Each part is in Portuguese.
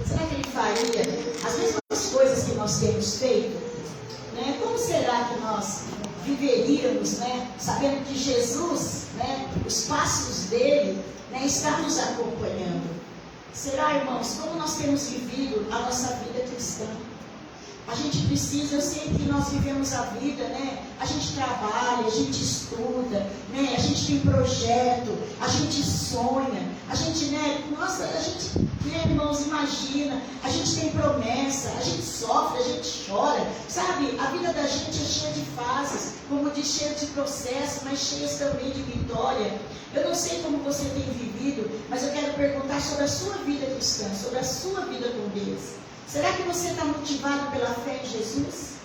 Será que Ele faria as mesmas coisas que nós temos feito? Né? Como será que nós viveríamos, né, sabendo que Jesus, né, os passos dele, né, está nos acompanhando? Será, irmãos, como nós temos vivido a nossa vida cristã? A gente precisa, eu sei que nós vivemos a vida, né? A gente trabalha, a gente estuda, né? A gente tem projeto, a gente sonha, a gente, né? Nossa, a gente, né, irmãos, imagina, a gente tem promessa, a gente sofre, a gente chora, sabe? A vida da gente é cheia de fases, como diz, cheia de processos, mas cheia também de vitória. Eu não sei como você tem vivido, mas eu quero perguntar sobre a sua vida cristã, sobre a sua vida com Deus. Será que você está motivado pela fé em Jesus?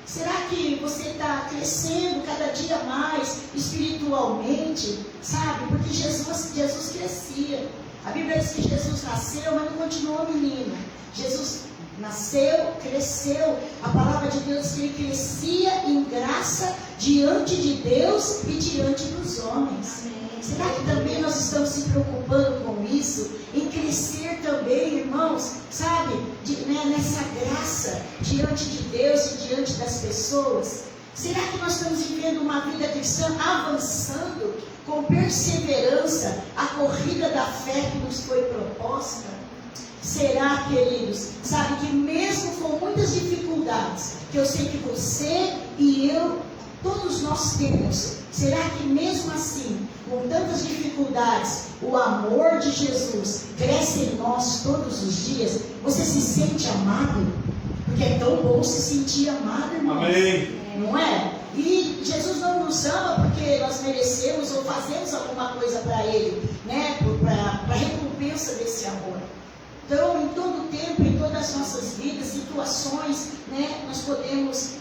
Será que você está crescendo cada dia mais espiritualmente? Sabe? Porque Jesus crescia. A Bíblia diz que Jesus nasceu, mas não continuou menino. Jesus nasceu, cresceu. A palavra de Deus diz que ele crescia em graça diante de Deus e diante dos homens. Será que também nós estamos se preocupando com isso? Em crescer também, irmãos, sabe? Nessa graça diante de Deus e diante das pessoas? Será que nós estamos vivendo uma vida cristã avançando com perseverança a corrida da fé que nos foi proposta? Será, queridos, sabe que mesmo com muitas dificuldades, que eu sei que você e eu, todos nós temos, será que mesmo assim, com tantas dificuldades, o amor de Jesus cresce em nós todos os dias? Você se sente amado? Porque é tão bom se sentir amado, irmãos. Amém. Não é? E Jesus não nos ama porque nós merecemos ou fazemos alguma coisa para Ele, né? Para recompensa desse amor. Então, em todo tempo, em todas as nossas vidas, situações, né, nós podemos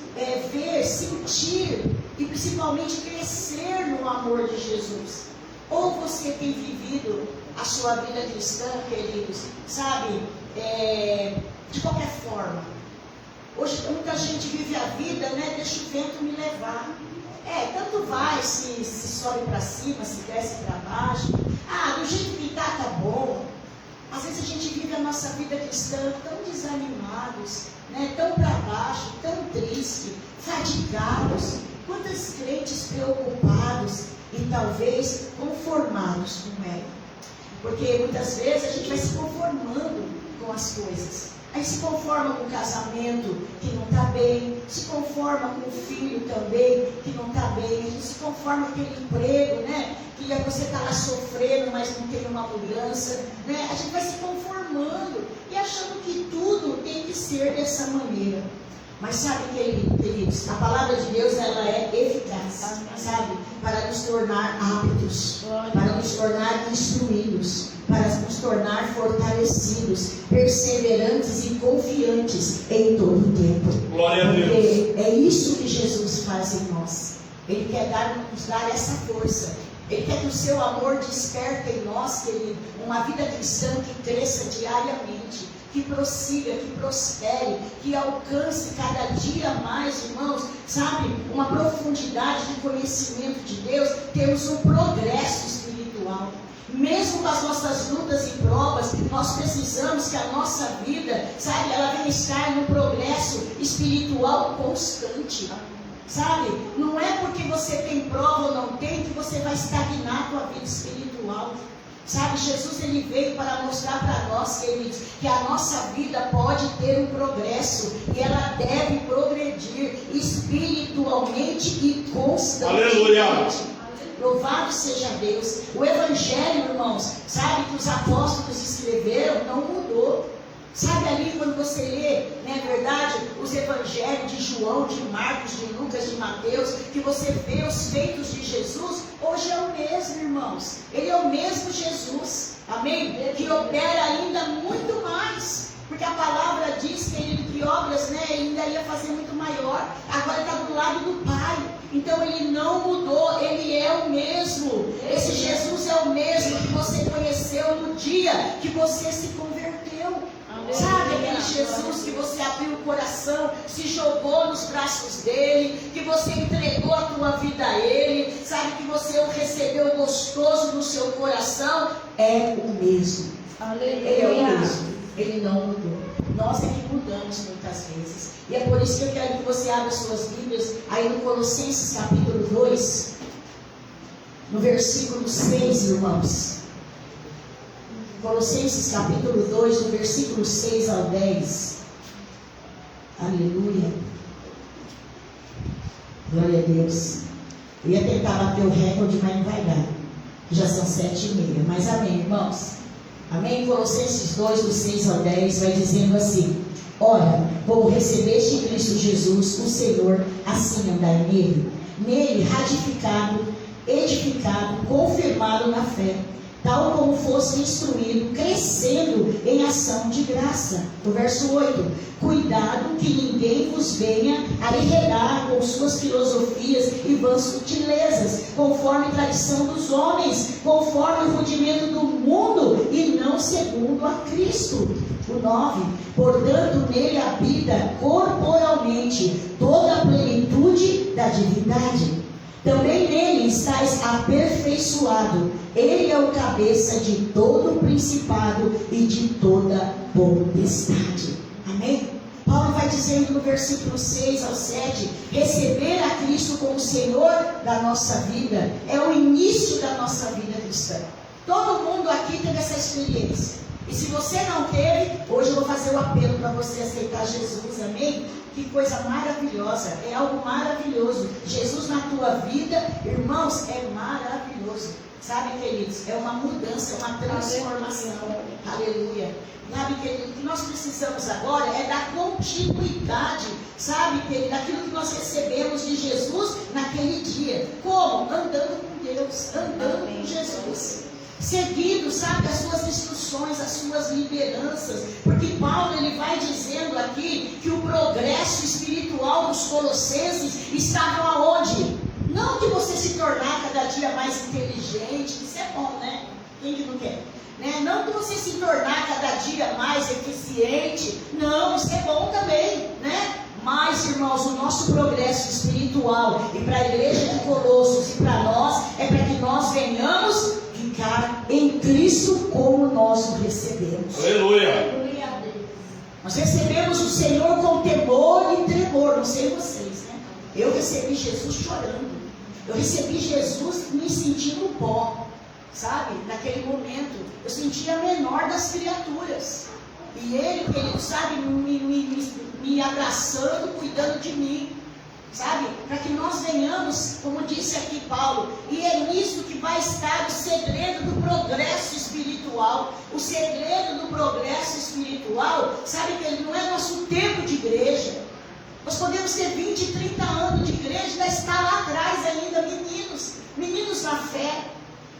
ver, sentir e principalmente crescer no amor de Jesus. Ou você tem vivido a sua vida cristã, queridos, sabe, de qualquer forma. Hoje muita gente vive a vida, né, deixa o vento me levar. Tanto vai se sobe para cima, se desce para baixo. Do jeito que tá bom. Às vezes a gente vive a nossa vida cristã tão desanimados, né? Tão para baixo, tão triste, fadigados. Quantos crentes preocupados e talvez conformados com ela? Porque muitas vezes a gente vai se conformando com as coisas. Aí se conforma com o casamento que não está bem, se conforma com o filho também que não está bem, a gente se conforma com aquele emprego, né? Que você está lá sofrendo, mas não tem uma mudança, né? A gente vai se conformando e achando que tudo tem que ser dessa maneira. Mas sabe, queridos, a palavra de Deus, ela é eficaz, sabe? Para nos tornar hábitos, para nos tornar instruídos, para nos tornar fortalecidos, perseverantes e confiantes em todo o tempo. Glória a Deus. Porque é isso que Jesus faz em nós. Ele quer nos dar essa força. Ele quer que o seu amor desperte em nós, querido, uma vida cristã que cresça diariamente, que prossiga, que prospere, que alcance cada dia mais, irmãos, sabe, uma profundidade de conhecimento de Deus. Temos um progresso espiritual. Mesmo com as nossas lutas e provas, nós precisamos que a nossa vida, sabe, ela venha estar num progresso espiritual constante. Sabe, não é porque você tem prova ou não tem que você vai estagnar a tua vida espiritual. Sabe, Jesus, ele veio para mostrar para nós, queridos, que a nossa vida pode ter um progresso e ela deve progredir espiritualmente e constantemente. Aleluia! Louvado seja Deus. O Evangelho, irmãos, sabe, que os apóstolos escreveram, não mudou. Sabe ali quando você lê, não é verdade, os evangelhos de João, de Marcos, de Lucas, de Mateus, que você vê os feitos de Jesus, hoje é o mesmo, irmãos. Ele é o mesmo Jesus, amém? Que opera ainda muito mais, porque a palavra diz, querido, que obras, né, ele ainda ia fazer muito maior. Agora está do lado do Pai. Então ele não mudou, ele é o mesmo. Esse Jesus é o mesmo que você conheceu no dia que você se converteu. Sabe aquele Jesus que você abriu o coração, se jogou nos braços dele, que você entregou a tua vida a ele, sabe, que você o recebeu gostoso no seu coração? É o mesmo. Ele é o mesmo. Ele não mudou. Nós é que mudamos muitas vezes. E é por isso que eu quero que você abra suas Bíblias aí no Colossenses capítulo 2, no versículo 6, irmãos. Colossenses capítulo 2, no versículo 6 ao 10. Aleluia. Glória a Deus. Eu ia tentar bater o recorde, mas não vai dar. Já são 7h30. Mas amém, irmãos. Amém? Colossenses 2, do 6 ao 10, vai dizendo assim: ora, como recebeste em Cristo Jesus, o Senhor, assim andai nele. Nele, ratificado, edificado, confirmado na fé, tal como fosse instruído, crescendo em ação de graça. No verso 8, cuidado que ninguém vos venha a enredar com suas filosofias e vãs sutilezas, conforme tradição dos homens, conforme o rudimento do mundo, e não segundo a Cristo. O 9, portanto nele habita corporalmente toda a plenitude da divindade. Também nele estáis aperfeiçoado. Ele é o cabeça de todo o principado e de toda potestade. Amém? Paulo vai dizendo no versículo 6 ao 7, receber a Cristo como Senhor da nossa vida é o início da nossa vida cristã. Todo mundo aqui teve essa experiência. E se você não teve, hoje eu vou fazer o apelo para você aceitar Jesus, amém? Que coisa maravilhosa, é algo maravilhoso. Jesus na tua vida, irmãos, é maravilhoso. Sabe, queridos, é uma mudança, é uma transformação. Aleluia. Sabe, querido, o que nós precisamos agora é dar continuidade, sabe, querido, daquilo que nós recebemos de Jesus naquele dia. Como? Andando com Deus, andando com Jesus. Seguindo, sabe, as suas instruções, as suas lideranças, porque Paulo ele vai dizendo aqui que o progresso espiritual dos colossenses estava aonde? Não de você se tornar cada dia mais inteligente, isso é bom, né? Quem que não quer? Né? Não de você se tornar cada dia mais eficiente, não, isso é bom também, né? Mas, irmãos, o nosso progresso espiritual e para a igreja de Colossos e para nós, é para que nós venhamos ficar em Cristo como nós o recebemos. Aleluia! Nós recebemos o Senhor com temor e tremor, não sei vocês, né? Eu recebi Jesus chorando. Eu recebi Jesus me sentindo pó, sabe? Naquele momento, eu sentia a menor das criaturas. E Ele sabe, me abraçando, cuidando de mim. Sabe? Para que nós venhamos, como disse aqui Paulo, e é nisso que vai estar o segredo do progresso espiritual. O segredo do progresso espiritual, sabe que ele não é nosso tempo de igreja. Nós podemos ter 20, 30 anos de igreja e ainda estar lá atrás ainda, meninos na fé.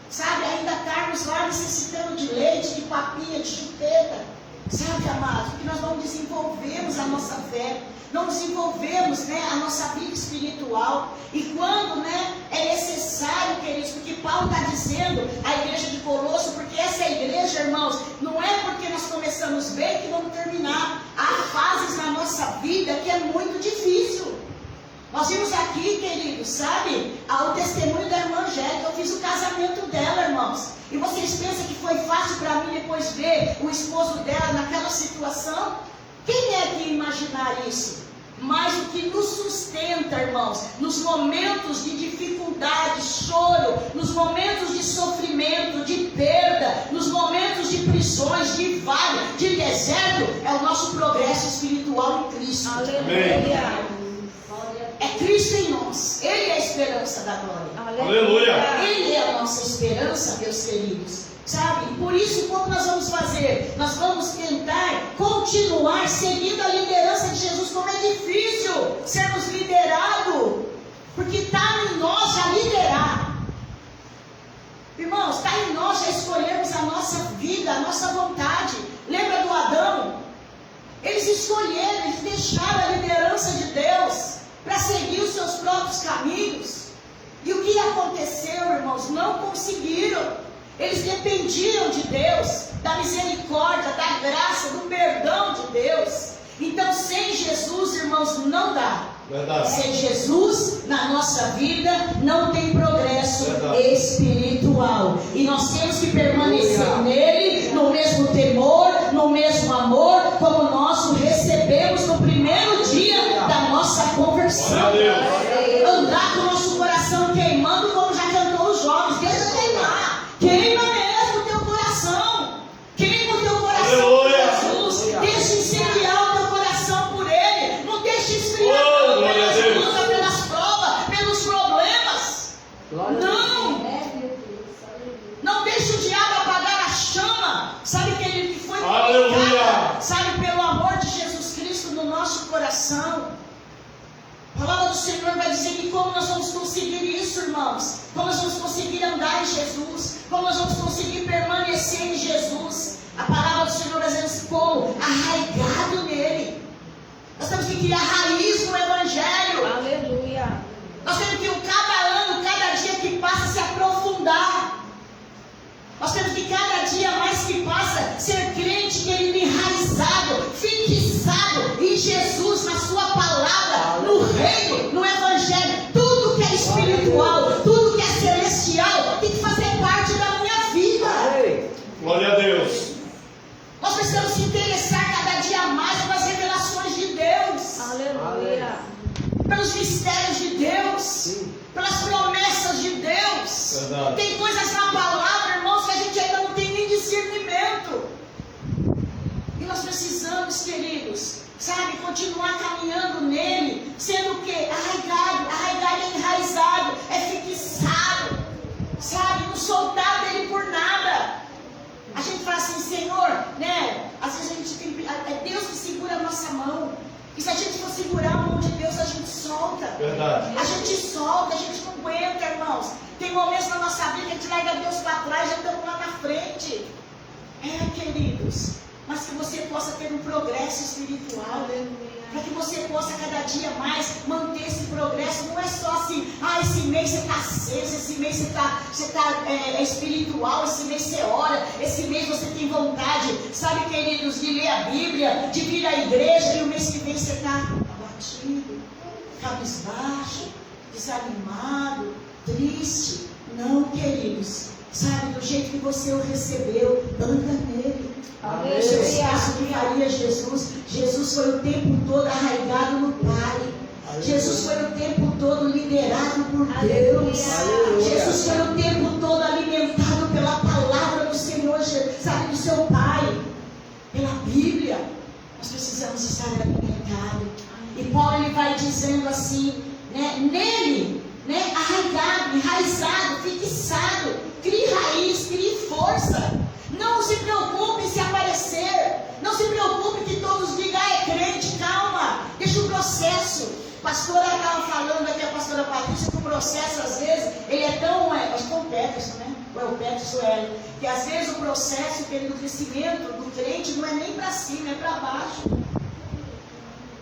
Sabe? Ainda estarmos lá necessitando de leite, de papinha, de chupeta. Sabe, amados? Porque nós não desenvolvemos a nossa fé. Não desenvolvemos, né, a nossa vida espiritual. E quando, né, é necessário, queridos, porque Paulo está dizendo à igreja de Colosso, porque essa igreja, irmãos, não é porque nós começamos bem que vamos terminar. Há fases na nossa vida que é muito difícil. Nós vimos aqui, queridos, sabe, o testemunho da irmã Angélica. Eu fiz o casamento dela, irmãos. E vocês pensam que foi fácil para mim depois ver o esposo dela naquela situação? Quem é que imaginar isso? Mas o que nos sustenta, irmãos, nos momentos de dificuldade, choro, nos momentos de sofrimento, de perda, nos momentos de prisões, de vale, de deserto, é o nosso progresso espiritual em Cristo. Aleluia. É Cristo em nós. Ele é a esperança da glória. Aleluia. Ele é a nossa esperança, meus queridos. Sabe? Por isso, como nós vamos fazer? Nós vamos tentar continuar seguindo a liderança de Jesus. Como é difícil sermos liderados, porque está em nós já liderar. Irmãos, está em nós já escolhermos a nossa vida, a nossa vontade. Lembra do Adão? Eles escolheram, eles deixaram a liderança de Deus para seguir os seus próprios caminhos. E o que aconteceu, irmãos? Não conseguiram. Eles dependiam de Deus, da misericórdia, da graça, do perdão de Deus. Então, sem Jesus, irmãos, não dá. Verdade. Sem Jesus na nossa vida não tem progresso espiritual. E nós temos que permanecer nele, no mesmo temor, no mesmo amor como nós o recebemos no primeiro dia da nossa conversão. Andar com o nosso coração queimando, como já cantou os jovens. Deixa queimar. Queima mesmo o teu coração. Queima o teu coração por Jesus. Deixa incendiar o teu coração por Ele. Não deixe esfriar pelas lutas, pelas provas, pelos problemas. Não deixe o diabo apagar a chama. Sabe que ele foi colocado, sabe, pelo amor de Jesus Cristo no nosso coração. A palavra do Senhor vai dizer que como nós vamos conseguir isso, irmãos? Como nós vamos conseguir andar em Jesus? Como nós vamos conseguir permanecer em Jesus? A palavra do Senhor vai dizer como? Arraigado nele. Nós temos que criar raiz no Evangelho. Aleluia. Nós temos que, cada ano, cada dia que passa, se aprofundar. Nós temos que, cada dia mais que passa, ser crente, querido, enraizado, fixado em Jesus, na sua palavra, no reino, no Evangelho. Tudo que é espiritual, tudo que é celestial, tem que fazer parte da minha vida. Glória a Deus. Nós precisamos se interessar cada dia mais pelas revelações de Deus. Aleluia. Pelos mistérios de Deus, pelas promessas de Deus. Verdade. Tem coisas na palavra, irmãos, que a gente ainda não tem nem discernimento. E nós precisamos, queridos, sabe, continuar caminhando nele, sendo o quê? Arraigado é enraizado, é fixado, sabe, não soltar dele por nada. A gente fala assim, Senhor, né? Às vezes a gente tem, é Deus que segura a nossa mão. E se a gente for segurar a mão de Deus, a gente solta. Verdade. A gente solta, a gente não aguenta, irmãos. Tem momentos na nossa vida que a gente larga Deus para trás, já estamos lá na frente. Queridos, mas que você possa ter um progresso espiritual. Para que você possa cada dia mais manter esse progresso. Não é só assim, esse mês você está aceso, esse mês você está espiritual, esse mês você ora, esse mês você tem vontade, sabe, queridos, de ler a Bíblia, de vir à igreja, e o mês que vem você está abatido, cabisbaixo, desanimado, triste. Não, queridos, sabe, do jeito que você o recebeu, anda nele. Esse é o espaço que faria Jesus. Jesus foi o tempo todo arraigado no Pai. Jesus foi o tempo todo liderado por Deus. Jesus foi o tempo todo alimentado pela palavra do Senhor, sabe, do seu Pai, pela Bíblia. Nós precisamos estar alimentados. E Paulo, ele vai dizendo assim, né, nele, né, arraigado, enraizado, fixado, crie raiz, crie força. Não se preocupe se aparecer. Não se preocupe que todos digam, é crente, calma. Deixa o processo. A pastora estava falando aqui, a pastora Patrícia, que o processo, às vezes, ele é tão, acho que é o Peterson, né? Ou é o Peterson, ou é, que às vezes o processo do crescimento do crente não é nem para cima, é para baixo.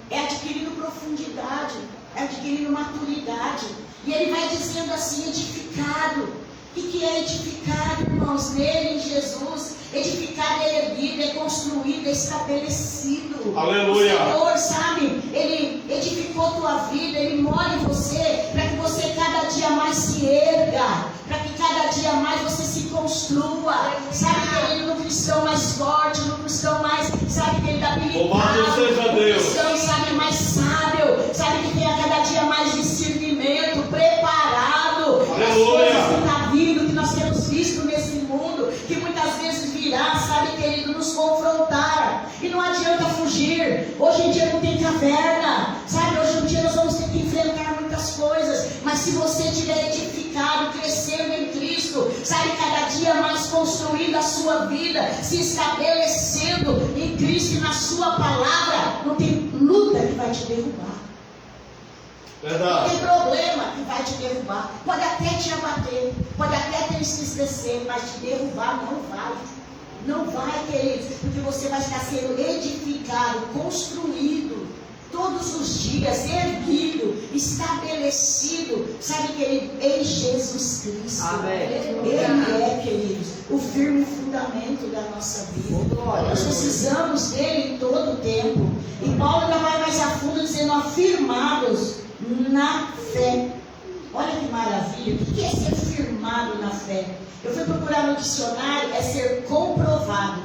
É adquirindo profundidade, é adquirindo maturidade. E ele vai dizendo assim, edificado. O que é edificado, irmãos? Nele, em Jesus. Edificado é erguido, é construído, é estabelecido. Aleluia. O Senhor, sabe, Ele edificou tua vida, Ele mora em você, para que você cada dia mais se erga, para que cada dia mais você se construa, sabe, querido, no cristão mais forte, no cristão mais, sabe, querido, habilitado, no cristão, sabe, mais sábio, sabe, que tenha cada dia mais discernimento, preparado, as coisas que está vindo, que nós temos visto nesse mundo, que muitas vezes virá, sabe, querido, nos confrontar, e não adianta fugir. Hoje em dia não tem caverna, sabe, hoje em dia nós vamos ter que enfrentar muitas coisas, mas se você estiver edificado, crescendo em Cristo, sabe, cada dia mais construindo a sua vida, se estabelecendo em Cristo e na sua palavra, não tem luta que vai te derrubar. Verdade. Não tem problema que vai te derrubar. Pode até te abater, pode até te entristecer, mas te derrubar não vai. Não vai, queridos, porque você vai estar sendo edificado, construído, todos os dias, erguido, estabelecido, sabe, querido, em Jesus Cristo. Amém. Ele é, queridos, o firme fundamento da nossa vida. Nós precisamos dele em todo o tempo. E Paulo ainda vai mais a fundo dizendo, afirmados na fé. Olha que maravilha. O que é ser firmado na fé? Eu fui procurar no dicionário, é ser comprovado.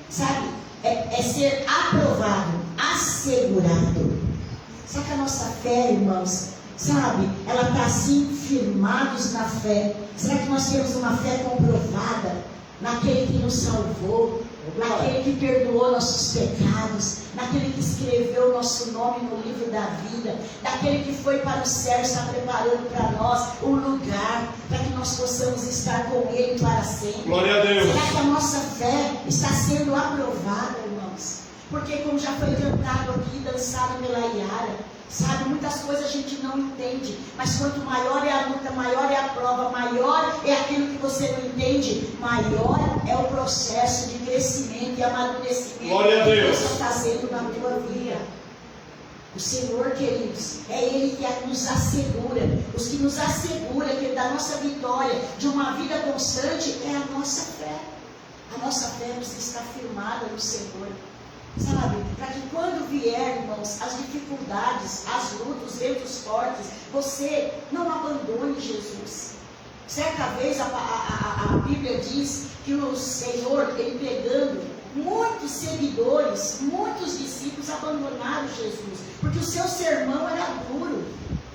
Sabe? é ser aprovado, assegurado. Será que a nossa fé, irmãos, sabe, ela está assim, firmados na fé? Será que nós temos uma fé comprovada naquele que nos salvou, naquele que perdoou nossos pecados, naquele que escreveu nosso nome no livro da vida, daquele que foi para o céu e está preparando para nós um lugar para que nós possamos estar com Ele para sempre? Glória a Deus. Será que a nossa fé está sendo aprovada, irmãos? Porque como já foi cantado aqui, dançado pela Yara, sabe, muitas coisas a gente não entende, mas quanto maior é a luta, maior é a prova, maior é aquilo que você não entende, maior é o processo de crescimento e amadurecimento Glória a Deus. que você está fazendo na tua vida. O Senhor, queridos, é Ele que nos assegura. Os que nos assegura que da nossa vitória, de uma vida constante, é a nossa fé. A nossa fé precisa estar firmada no Senhor. Sabe, para que quando vier, irmãos, as dificuldades, as lutas, os ventos fortes, você não abandone Jesus. Certa vez a Bíblia diz que o Senhor, Ele pegando muitos seguidores, muitos discípulos abandonaram Jesus, porque o seu sermão era duro.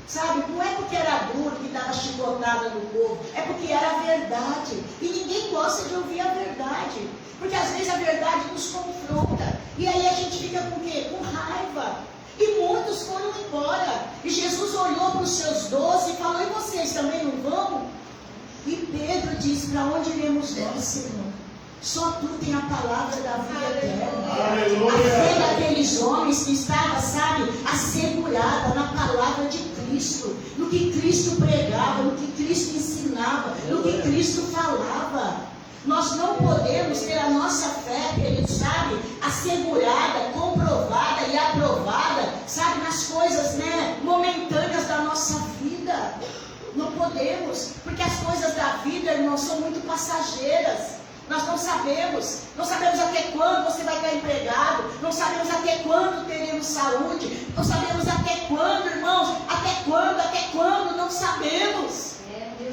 Sabe, não é porque era duro que dava chicotada no povo, é porque era a verdade. E ninguém gosta de ouvir a verdade, porque às vezes a verdade nos confronta. E aí a gente fica com o quê? Com raiva. E muitos foram embora. E Jesus olhou para os seus 12 e falou: e vocês também não vão? E Pedro disse: para onde iremos nós, Senhor? Só tu tem a palavra da vida eterna. Aleluia. A fé daqueles homens que estava, sabe, assegurada na palavra de Cristo, no que Cristo pregava, no que Cristo ensinava, no que Cristo falava. Nós não podemos ter a nossa fé, querido, sabe, assegurada, comprovada e aprovada, sabe, nas coisas, né, momentâneas da nossa vida. Não podemos, porque as coisas da vida, irmão, são muito passageiras. Nós não sabemos até quando você vai estar empregado, não sabemos até quando teremos saúde, não sabemos até quando, irmãos, até quando, não sabemos.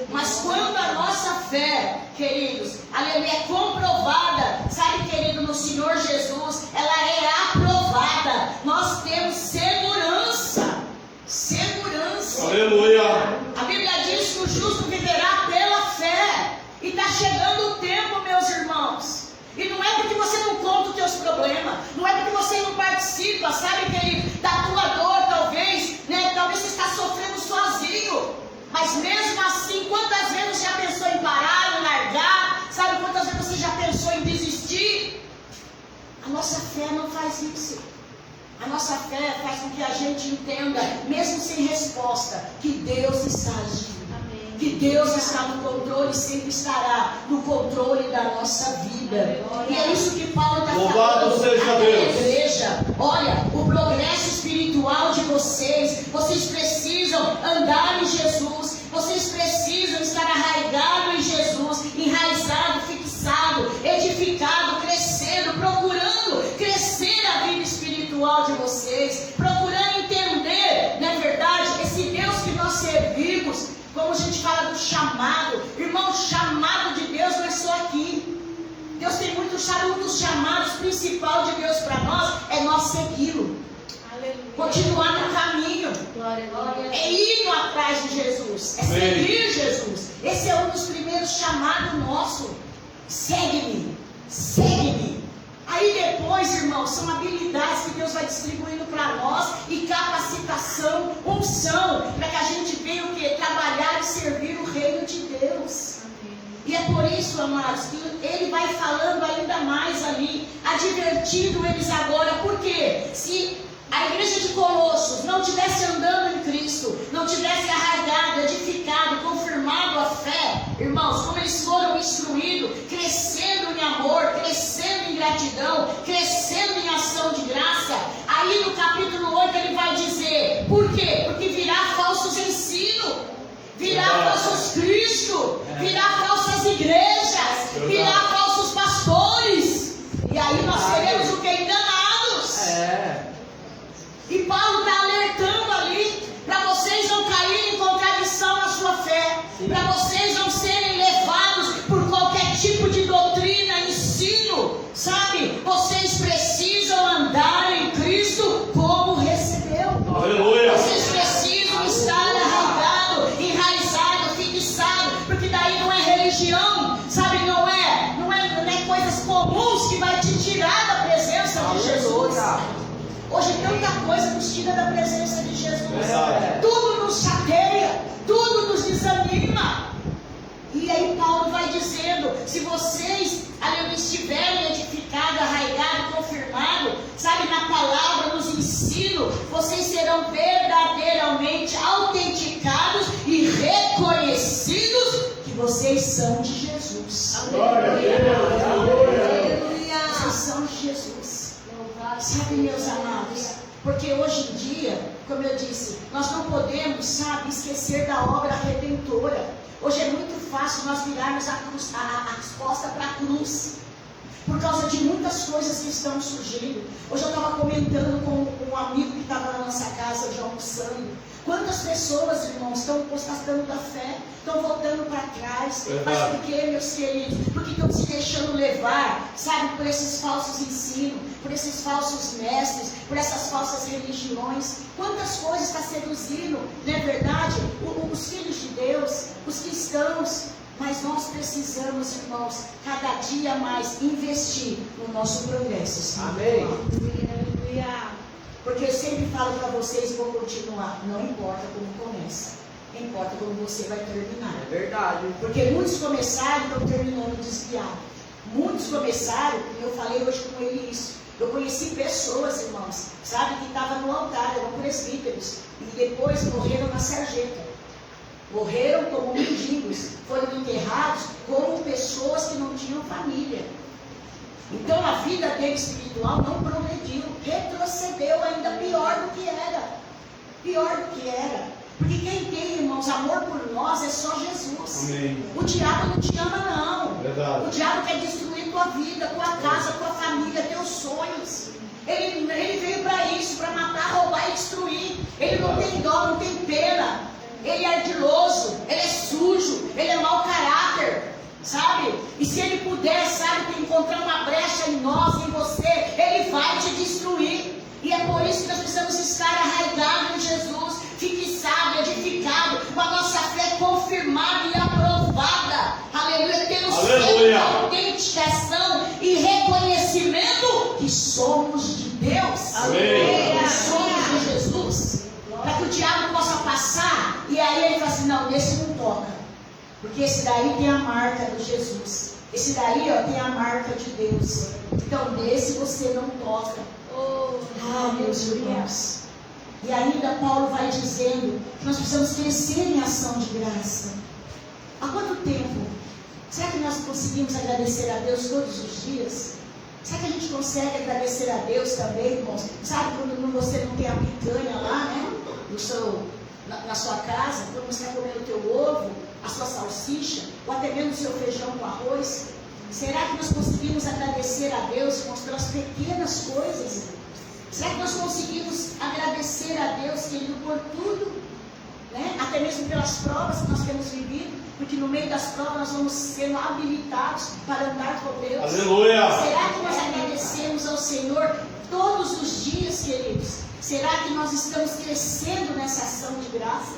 Mas quando a nossa fé, queridos, aleluia, é comprovada, sabe, querido, no Senhor Jesus, ela é aprovada, nós temos segurança. Aleluia. A Bíblia diz que o justo viverá pela fé. E está chegando o tempo, meus irmãos. E não é porque você não conta os teus problemas, não é porque você não participa, sabe, querido, da tua dor, talvez, né? Talvez você está sofrendo sozinho. Mas mesmo assim, quantas vezes você já pensou em parar, em largar? Sabe quantas vezes você já pensou em desistir? A nossa fé não faz isso. A nossa fé faz com que a gente entenda, mesmo sem resposta, que Deus está agindo. Que Deus está no controle e sempre estará no controle da nossa vida. E é isso que Paulo está falando. Louvado seja Deus. Igreja, olha, o progresso espiritual de vocês precisam andar em Jesus, vocês precisam estar arraigados em Jesus, enraizado, fixado, edificado, crescendo, procurando crescer a vida espiritual de vocês, procurando entender, não é verdade, esse Deus que nós servimos. Como a gente fala do chamado, irmão, o chamado de Deus não é só aqui. Deus tem muito chamado, um dos chamados principal de Deus para nós é nós segui-lo. Continuar no caminho. É ir atrás de Jesus, é seguir Jesus. Esse é um dos primeiros chamados nossos. Segue-me, segue-me. Aí depois, irmãos, são habilidades que Deus vai distribuindo para nós e capacitação, unção, para que a gente venha o quê? Trabalhar e servir o reino de Deus. Amém. E é por isso, amados, que Ele vai falando ainda mais ali, advertindo eles agora, porque se a igreja de Colossos não tivesse andando em Cristo, não tivesse arraigado, edificado, confirmado a fé, irmãos, como eles foram instruídos, crescendo em amor, crescendo em gratidão, crescendo em ação de graça, aí no capítulo 8 ele vai dizer, por quê? Porque virá falsos ensinos, virá falsos Cristo, virá falsas igrejas, virá falsos pastores, e aí nós seremos o que? Enganados. E Paulo está alertando ali, para vocês não caírem em contradição na sua fé, para vocês não serem levados por qualquer tipo de doutrina, ensino, sabe? Vocês precisam Hoje tanta coisa nos tira da presença de Jesus. Verdade. Tudo nos chateia, tudo nos desanima. E aí Paulo vai dizendo, se vocês ali estiverem edificados, arraigados, confirmados, sabe, na palavra, nos ensinos, vocês serão verdadeiramente autenticados e reconhecidos que vocês são de Jesus. Glória a Deus. Vocês são de Jesus. Sabe, meus amados, porque hoje em dia, como eu disse, nós não podemos, sabe, esquecer da obra redentora. Hoje é muito fácil nós virarmos as costas para a cruz, por causa de muitas coisas que estão surgindo. Hoje eu estava comentando com um amigo que estava na nossa casa hoje almoçando. Quantas pessoas, irmãos, estão apostatando da fé, estão voltando para trás. Mas por quê, meus queridos? Porque estão se deixando levar, sabe, por esses falsos ensinos, por esses falsos mestres, por essas falsas religiões. Quantas coisas está seduzindo, não é verdade? Os filhos de Deus, os cristãos. Mas nós precisamos, irmãos, cada dia mais investir no nosso progresso. Amém. Porque eu sempre falo para vocês e vou continuar, não importa como começa, importa como você vai terminar. É verdade. Porque muitos começaram e estão terminando desviado. Muitos começaram, e eu falei hoje com ele isso. Eu conheci pessoas, irmãos, sabe, que estavam no altar, eram presbíteros, e depois morreram na sarjeta. Morreram como mendigos, foram enterrados como pessoas que não tinham família. Então a vida dele espiritual não progrediu, retrocedeu ainda pior do que era. Pior do que era. Porque quem tem, irmãos, amor por nós é só Jesus. Amém. O diabo não te ama, não. Verdade. O diabo quer destruir tua vida, tua casa, tua família, teus sonhos. Ele veio para isso, para matar, roubar e destruir. Ele não tem dó, não tem pena. Ele é ardiloso, ele é sujo, ele é mau caráter, sabe? E se ele puder, sabe, encontrar uma brecha em nós, em você, ele vai te destruir. E é por isso que nós precisamos estar arraigados em Jesus, fixado, edificado, com a nossa fé confirmada e aprovada. Aleluia, tendo sempre autenticação e reconhecimento que somos de Deus. Amém. Que somos de Jesus. Para que o diabo possa passar, e aí ele fala assim, não, desse não toca. Porque esse daí tem a marca de Jesus. Esse daí, ó, tem a marca de Deus. Então desse você não toca. Meus irmãos. E ainda Paulo vai dizendo que nós precisamos crescer em ação de graça. Há quanto tempo? Será que nós conseguimos agradecer a Deus todos os dias? Será que a gente consegue agradecer a Deus também, irmãos? Sabe quando você não tem a picanha lá, né? Na sua casa, quando você está comendo o teu ovo, a sua salsicha, ou até mesmo o seu feijão com arroz. Será que nós conseguimos agradecer a Deus, irmãos, pelas pequenas coisas? Será que nós conseguimos agradecer a Deus, querido, por tudo? Né? Até mesmo pelas provas que nós temos vivido, porque no meio das provas nós vamos sendo habilitados para andar com Deus. Aleluia! Será que nós agradecemos ao Senhor todos os dias, queridos? Será que nós estamos crescendo nessa ação de graça?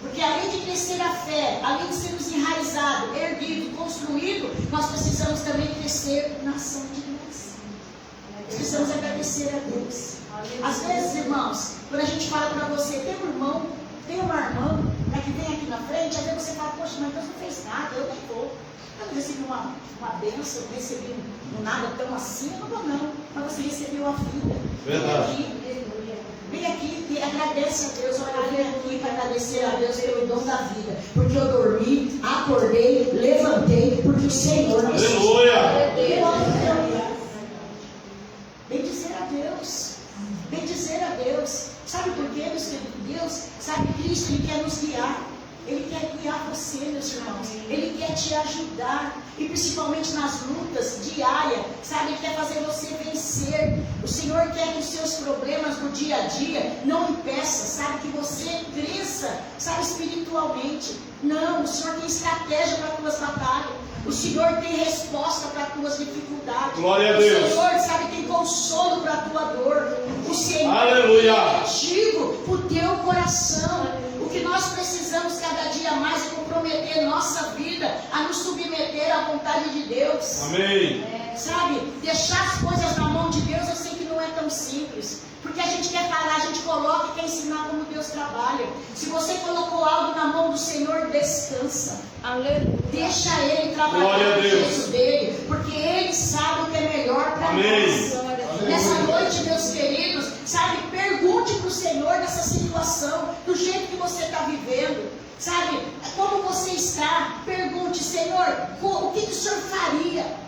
Porque além de crescer a fé, além de sermos enraizados, erguidos, construídos, nós precisamos também crescer na ação de graça. Precisamos agradecer a Deus. Às vezes, irmãos, quando a gente fala para você, tem um irmão, tem uma irmã, que vem aqui na frente, às vezes você fala, poxa, mas Deus não fez nada, eu nem vou. Eu não recebi uma bênção, eu recebi nada tão assim, eu não vou não. Mas você recebeu a vida. Verdade. Vem aqui e agradece a Deus. Olha, eu venho aqui para agradecer a Deus pelo dom da vida. Porque eu dormi, acordei, levantei, porque o Senhor me sustentou. Aleluia! Bem dizer a Deus. Bem dizer a Deus. Sabe por quê, meus queridos? Deus, sabe, Cristo, Ele quer nos guiar. Ele quer guiar você, meus irmãos. Ele quer te ajudar. E principalmente nas lutas diárias. Sabe, Ele quer fazer você vencer. O Senhor quer que os seus problemas do dia a dia não impeçam, sabe, que você cresça, sabe, espiritualmente. Não, o Senhor tem estratégia para as tuas batalhas. O Senhor tem resposta para as tuas dificuldades. Glória a Deus. O Senhor, sabe, tem consolo para a tua dor. O Senhor Aleluia. tem castigo para o teu coração. O que nós precisamos cada dia mais é comprometer nossa vida a nos submeter à vontade de Deus. Amém. Sabe, deixar as coisas na mão de Deus, eu sei que não é tão simples. Porque a gente quer falar, a gente coloca e quer ensinar como Deus trabalha. Se você colocou algo na mão do Senhor, descansa. Aleluia. Deixa Ele trabalhar no jeito dele. Porque Ele sabe o que é melhor para nós. Nessa noite, meus queridos, sabe, pergunte para o Senhor nessa situação, do jeito que você está vivendo. Sabe, como você está? Pergunte, Senhor, o que o Senhor faria?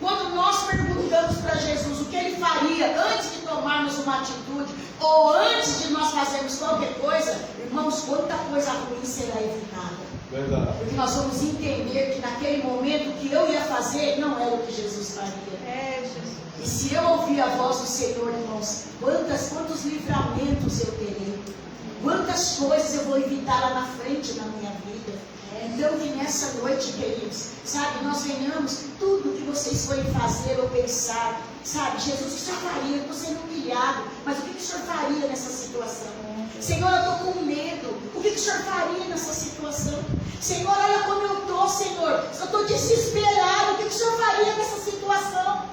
Quando nós perguntamos para Jesus o que Ele faria antes de tomarmos uma atitude, ou antes de nós fazermos qualquer coisa, irmãos, quanta coisa ruim será evitada. Verdade. Porque nós vamos entender que naquele momento o que eu ia fazer não era o que Jesus faria. Jesus. E se eu ouvir a voz do Senhor, irmãos, quantos livramentos eu terei, quantas coisas eu vou evitar lá na frente na minha vida. Então que nessa noite, queridos, sabe, nós venhamos, tudo que vocês forem fazer ou pensar, sabe, Jesus, o que o Senhor faria? Eu estou sendo humilhado, mas o que o Senhor faria nessa situação? Senhor, eu estou com medo, o que o Senhor faria nessa situação? Senhor, olha como eu estou, Senhor, eu estou desesperado, o que o Senhor faria nessa situação?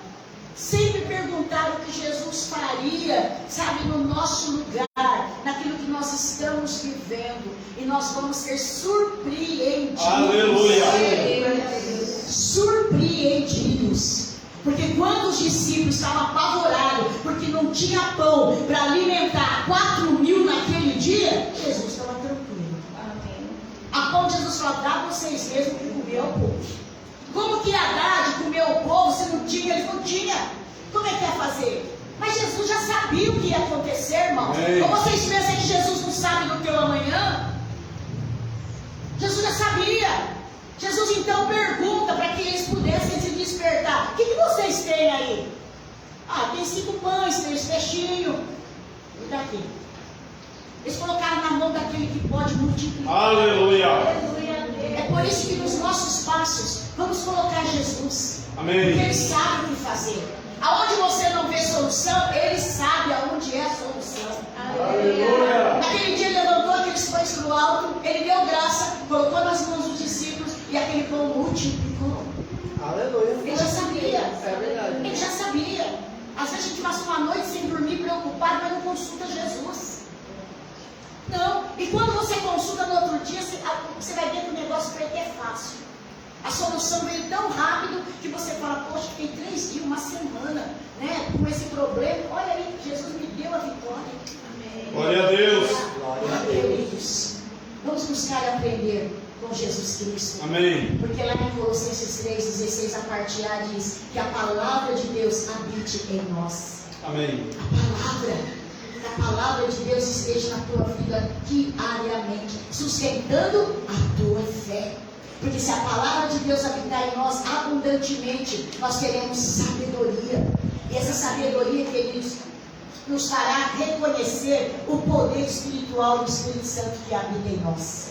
Sempre perguntar o que Jesus faria, sabe, no nosso lugar, naquilo que nós estamos vivendo, e nós vamos ser surpreendidos. Aleluia. Surpreendidos. Porque quando os discípulos estavam apavorados, porque não tinha pão para alimentar 4.000 naquele dia, Jesus estava tranquilo. Amém. A ponto de Jesus falou, dá vocês mesmo que comer ao povo. Como que ia dar de comer ao povo se não tinha? Eles não tinham. Como é que ia fazer? Mas Jesus já sabia o que ia acontecer, irmão. Ou vocês pensam que Jesus não sabe do teu amanhã? Jesus já sabia. Jesus então pergunta para que eles pudessem se despertar. O que vocês têm aí? Ah, tem 5 pães, 3 peixinhos. E daqui? Eles colocaram na mão daquele que pode multiplicar. Aleluia. É por isso que nos nossos passos vamos colocar Jesus. Amém. Porque Ele sabe o que fazer. Aonde você não vê solução, Ele sabe aonde é a solução. Aleluia. Naquele dia Ele levantou aqueles pães para o alto, Ele deu graça, colocou nas mãos dos discípulos e aquele pão multiplicou. Aleluia. Ele já sabia. É verdade. Ele já sabia. Às vezes a gente passa uma noite sem dormir, preocupado, mas não consulta Jesus. Não. E quando você consulta no outro dia, você vai ver que o negócio para ele é fácil. A solução veio tão rápido que você fala, poxa, fiquei 3 dias, uma semana, né, com esse problema. Olha aí, Jesus me deu a vitória. Amém. Glória a Deus. Glória a Deus. Vamos buscar aprender com Jesus Cristo. Amém. Porque lá em Colossenses 3,16, a parte A diz que a palavra de Deus habite em nós. Amém. A palavra de Deus esteja na tua vida diariamente, sustentando a tua fé. Porque se a palavra de Deus habitar em nós abundantemente, nós teremos sabedoria. E essa sabedoria, queridos, nos fará reconhecer o poder espiritual do Espírito Santo que habita em nós.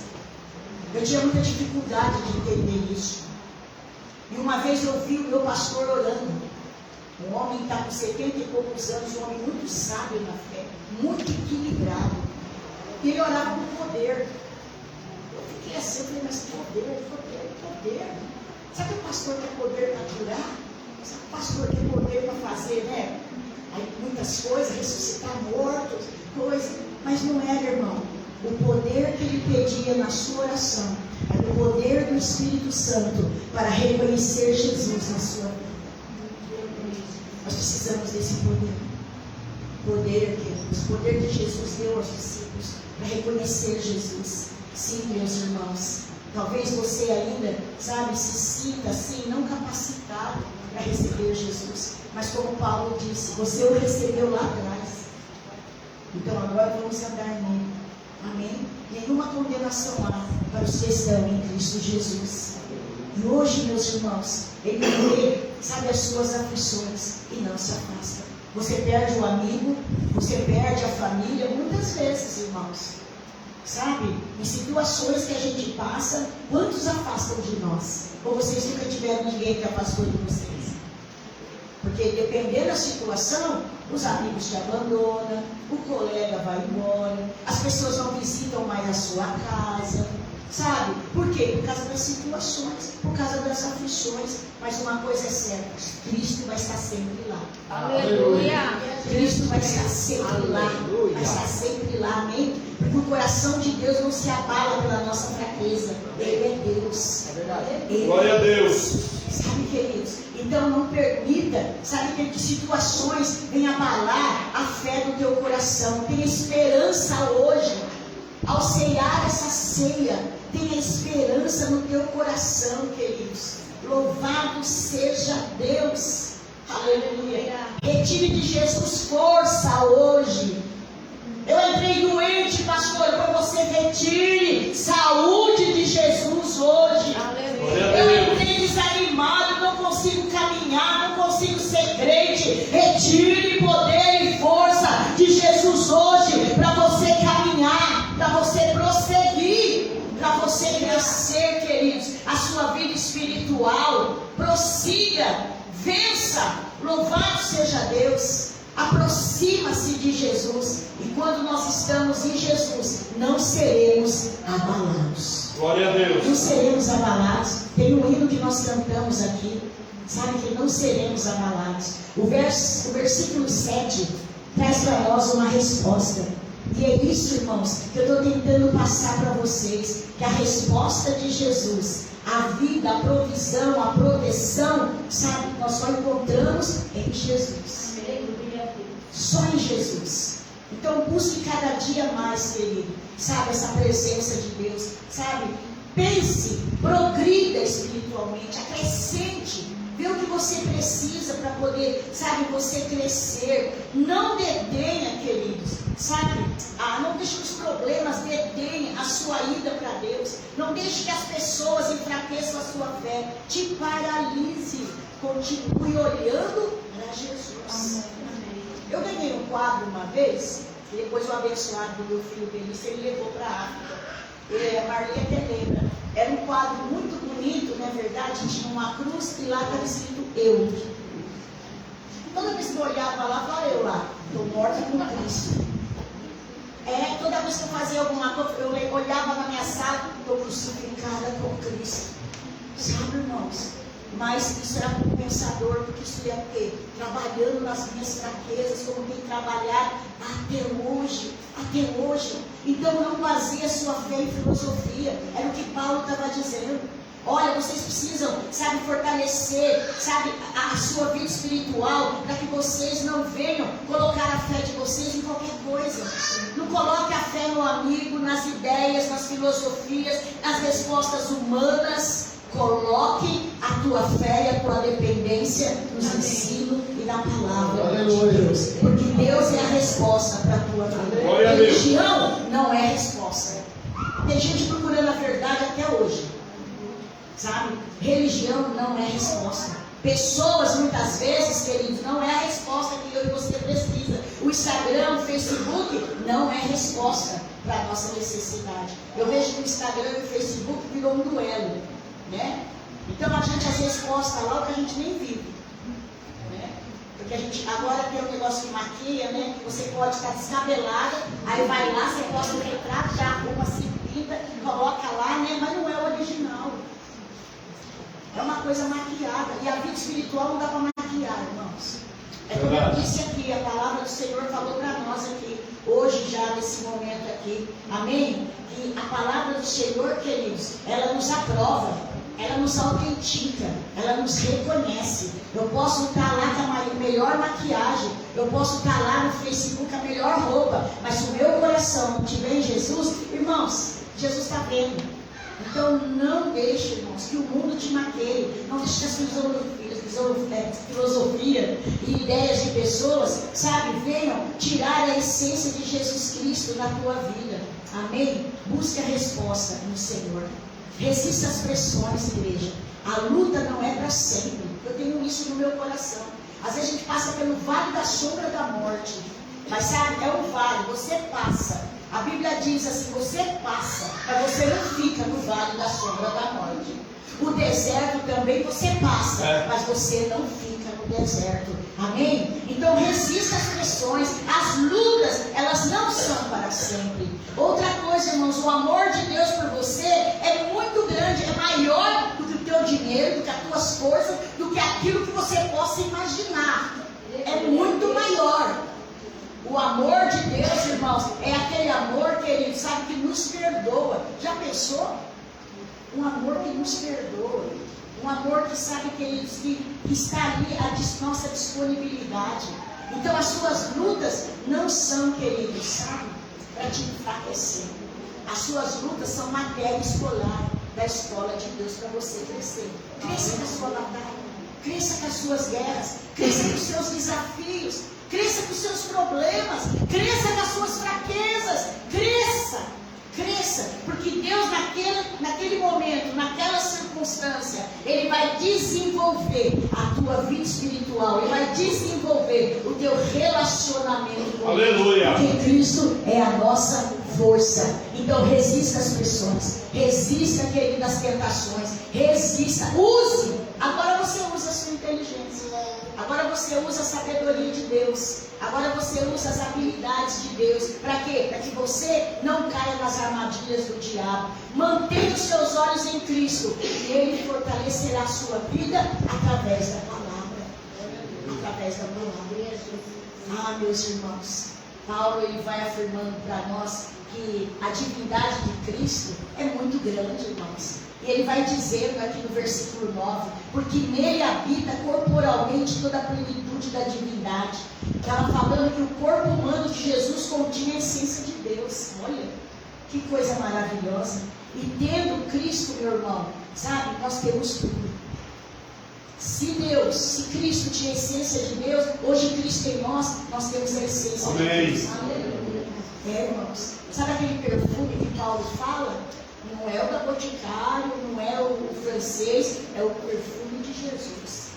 Eu tinha muita dificuldade de entender isso. E uma vez eu vi o meu pastor orando. Um homem que está com 70 e poucos anos, um homem muito sábio na fé, muito equilibrado. E ele orava com poder. Eu fiquei assim, eu falei, mas poder. Sabe que o pastor quer poder para curar? Sabe que o pastor quer poder para fazer, né? Aí muitas coisas, ressuscitar mortos, coisas. Mas não era, irmão. O poder que ele pedia na sua oração era o poder do Espírito Santo para reconhecer Jesus na sua vida. Nós precisamos desse poder. Poder, queridos. O poder que Jesus deu aos discípulos para reconhecer Jesus. Sim, meus irmãos. Talvez você ainda, sabe, se sinta assim, não capacitado para receber Jesus. Mas como Paulo disse, você o recebeu lá atrás. Então agora vamos andar nele. Amém? Nenhuma condenação há para os que estão em Cristo Jesus. E hoje, meus irmãos, Ele vê, sabe, as suas aflições e não se afasta. Você perde o amigo, você perde a família, muitas vezes, irmãos. Sabe, em situações que a gente passa, quantos afastam de nós? Ou vocês nunca tiveram ninguém que afastou de vocês? Porque dependendo da situação, os amigos te abandonam, o colega vai embora, as pessoas não visitam mais a sua casa. Sabe? Por quê? Por causa das situações, por causa das aflições. Mas uma coisa é certa: Cristo vai estar sempre lá. Aleluia. Cristo vai estar sempre lá. Vai estar sempre lá, amém? Porque o coração de Deus não se abala pela nossa fraqueza. Ele é Deus. É verdade. Ele Glória a Deus. Sabe, queridos? Então não permita, sabe, que situações venham abalar a fé do teu coração. Tenha esperança hoje. Ao ceiar essa ceia, tenha esperança no teu coração, queridos. Louvado seja Deus. Aleluia. Retire de Jesus força hoje. Eu entrei doente, pastor, para você retire saúde de Jesus hoje. Eu entrei desanimado, não consigo caminhar, não consigo ser crente. Retire poder e força de Jesus hoje para você caminhar, para você prosseguir, para você crescer, queridos. A sua vida espiritual prossiga, vença. Louvado seja Deus. Aproxima-se de Jesus. E quando nós estamos em Jesus, não seremos abalados. Glória a Deus. Não seremos abalados. Tem um hino que nós cantamos aqui. Sabe que não seremos abalados. O versículo 7 traz para nós uma resposta. E é isso, irmãos, que eu estou tentando passar para vocês. Que a resposta de Jesus, a vida, a provisão, a proteção, sabe, nós só encontramos em Jesus. Só em Jesus. Então busque cada dia mais, querido, sabe, essa presença de Deus, sabe, pense, progrida espiritualmente, acrescente, vê o que você precisa para poder, sabe, você crescer. Não detenha, queridos, sabe, não deixe que os problemas detenham a sua ida para Deus. Não deixe que as pessoas enfraqueçam a sua fé, te paralise. Continue olhando para Jesus. Eu ganhei um quadro uma vez, e depois o abençoado do meu filho Benício, ele levou para a África. A Marli até lembra. Era um quadro muito bonito, não é verdade? Tinha uma cruz e lá estava escrito eu. Toda vez que eu olhava lá, falava eu lá, estou morta com Cristo. Toda vez que eu fazia alguma coisa, eu olhava na minha sala, estou crucificada com Cristo. Sabe, irmãos? Mas isso era compensador, porque isso ia ter trabalhando nas minhas fraquezas, como tem trabalhado até hoje. Até hoje. Então não baseie a sua fé em filosofia. Era o que Paulo estava dizendo. Olha, vocês precisam, sabe, fortalecer, sabe, a sua vida espiritual, para que vocês não venham colocar a fé de vocês em qualquer coisa. Não coloque a fé no amigo, nas ideias, nas filosofias, nas respostas humanas. Coloque a tua fé e a tua dependência nos ensinos e na palavra de Deus. Porque Deus é a resposta para a tua vida. Religião não é resposta. Tem gente procurando a verdade até hoje. Sabe? Religião não é resposta. Pessoas, muitas vezes, queridos, não é a resposta que eu e você precisa. O Instagram, o Facebook, não é resposta para a nossa necessidade. Eu vejo que o Instagram e o Facebook virou um duelo. Né? Então a gente às vezes posta lá o que a gente nem vive, né? Porque a gente agora tem um negócio que maquia, né? Que você pode estar descabelada, aí vai lá, você posta um retrato, já arruma, se pinta, coloca lá, né? Mas não é o original. É uma coisa maquiada. E a vida espiritual não dá para maquiar, irmãos. É como eu disse aqui, a palavra do Senhor falou para nós aqui, hoje já nesse momento aqui, amém? Que a palavra do Senhor, queridos, ela nos aprova. Ela nos autentica, ela nos reconhece. Eu posso estar lá com a melhor maquiagem, eu posso estar lá no Facebook com a melhor roupa, mas se o meu coração não estiver em Jesus, irmãos, Jesus está vendo. Então não deixe, irmãos, que o mundo te maqueie. Não deixe que as filosofia e ideias de pessoas, sabe, venham tirar a essência de Jesus Cristo na tua vida. Amém? Busque a resposta no Senhor. Resista às pressões, igreja. A luta não é para sempre. Eu tenho isso no meu coração. Às vezes a gente passa pelo vale da sombra da morte. Mas sabe, é um vale, você passa. A Bíblia diz assim, você passa, mas você não fica no vale da sombra da morte. O deserto também você passa, mas você não fica no deserto. Amém? Então resista às pressões, as lutas, elas não são para sempre. Outra coisa, irmãos, o amor de Deus por você maior do que o teu dinheiro, do que as tuas forças, do que aquilo que você possa imaginar. É muito maior. O amor de Deus, irmãos, é aquele amor que Ele sabe que nos perdoa. Já pensou? Um amor que nos perdoa. Um amor que sabe, queridos, que está ali à nossa disponibilidade. Então as suas lutas não são, queridos, sabe, para te enfraquecer. As suas lutas são matéria escolar da escola de Deus para você crescer. Cresça com a sua batalha, cresça com as suas guerras, cresça com os seus desafios, cresça com os seus problemas, cresça com as suas fraquezas, cresça, porque Deus naquele momento, naquela circunstância, Ele vai desenvolver a tua vida espiritual, Ele vai desenvolver o teu relacionamento com Ele. Aleluia. Porque Cristo é a nossa força. Então resista às pressões, resista, querido, às tentações, resista, use. Agora você usa a sua inteligência, agora você usa a sabedoria de Deus, agora você usa as habilidades de Deus. Para quê? Para que você não caia nas armadilhas do diabo. Mantenha os seus olhos em Cristo e Ele fortalecerá a sua vida através da palavra, através da palavra. Ah, meus irmãos, Paulo ele vai afirmando para nós que a divindade de Cristo é muito grande, irmãos. E ele vai dizendo aqui no versículo 9, porque nele habita corporalmente toda a plenitude da divindade. Estava falando que o corpo humano de Jesus continha a essência de Deus. Olha, que coisa maravilhosa. E tendo Cristo, meu irmão, sabe, nós temos tudo. Se Cristo tinha a essência de Deus, hoje Cristo em nós temos a essência de Deus. Aleluia. Irmãos, sabe aquele perfume que Paulo fala? Não é o da Boticário, não é o francês, é o perfume de Jesus.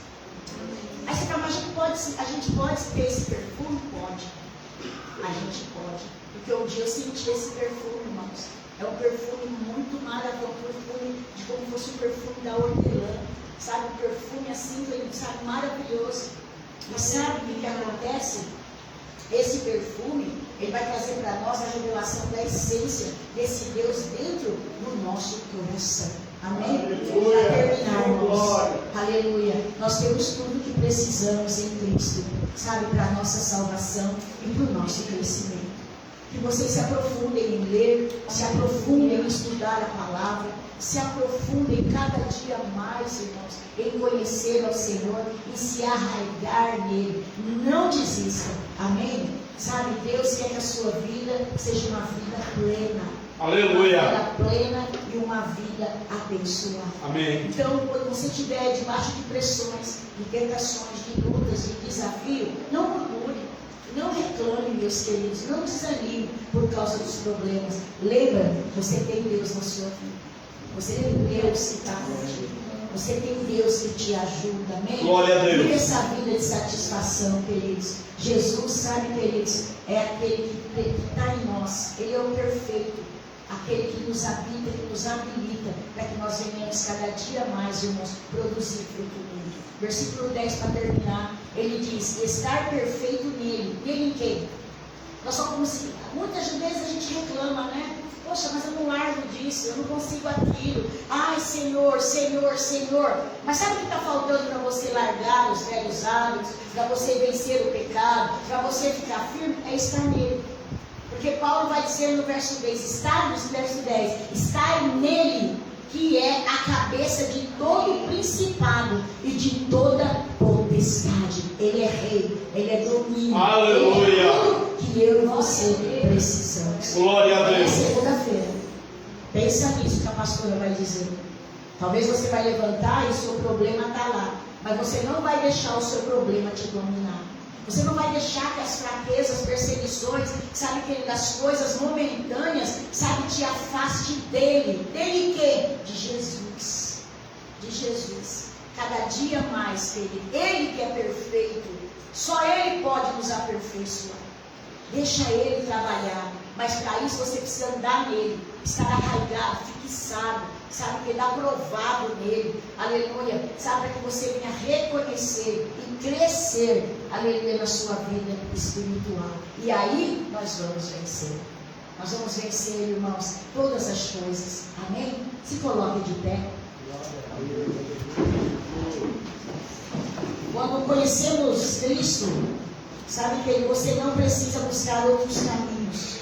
Aí você fala, mas a gente pode ter esse perfume? Pode. A gente pode. Porque um dia eu senti esse perfume, irmãos. É um perfume muito maravilhoso, um perfume de como fosse um perfume da hortelã. Sabe, um perfume assim, sabe, maravilhoso. E sabe o que acontece? Esse perfume, ele vai trazer para nós a revelação da essência desse Deus dentro do nosso coração. Amém? Para terminar, irmãos. Aleluia. Nós temos tudo que precisamos em Cristo, sabe, para a nossa salvação e para o nosso crescimento. Que vocês se aprofundem em ler, se aprofundem em estudar a palavra, se aprofundem cada dia mais, irmãos, em conhecer ao Senhor e se arraigar nele. Não desista. Amém? Sabe, Deus quer que a sua vida seja uma vida plena. Aleluia. Uma vida plena e uma vida abençoada. Amém. Então, quando você estiver debaixo de pressões, de tentações, de lutas, de desafio, não murmure. Não reclame, meus queridos, não desanime por causa dos problemas. Lembra, você tem Deus na sua vida. Você tem Deus que está contigo. Você tem Deus que te ajuda. Amém? Glória a Deus. Vive essa vida de satisfação, queridos. Jesus, sabe, queridos, é aquele que está em nós. Ele é o perfeito. Aquele que nos habita, que nos habilita, para que nós venhamos cada dia mais, irmãos, produzir fruto nele. Versículo 10 para terminar, ele diz, estar perfeito nele. Nele em quem? Nós só conseguimos, muitas vezes a gente reclama, né? Poxa, mas eu não largo disso, eu não consigo aquilo. Ai, Senhor, Senhor, Senhor. Mas sabe o que está faltando para você largar os velhos hábitos, para você vencer o pecado, para você ficar firme? É estar nele. Porque Paulo vai dizer no verso 10, está nele, que é a cabeça de todo principado e de toda potestade. Ele é rei, ele é domínio. Aleluia. Ele é tudo que eu e você precisamos. Glória a Deus. Segunda-feira, pensa nisso que a pastora vai dizer. Talvez você vai levantar e o seu problema está lá, mas você não vai deixar o seu problema te dominar. Você não vai deixar que as fraquezas, perseguições, sabe, que das coisas momentâneas, sabe, te afaste dele. Dele quê? De Jesus. De Jesus. Cada dia mais, querido. Ele que é perfeito. Só Ele pode nos aperfeiçoar. Deixa Ele trabalhar. Mas para isso você precisa andar nele. Estar arraigado, fixado. Sabe, que ele é aprovado nele. Aleluia. Sabe, para que você venha reconhecer e crescer, aleluia, na sua vida espiritual. E aí nós vamos vencer. Nós vamos vencer, irmãos, todas as coisas. Amém? Se coloque de pé. Quando conhecemos Cristo, sabe que você não precisa buscar outros caminhos.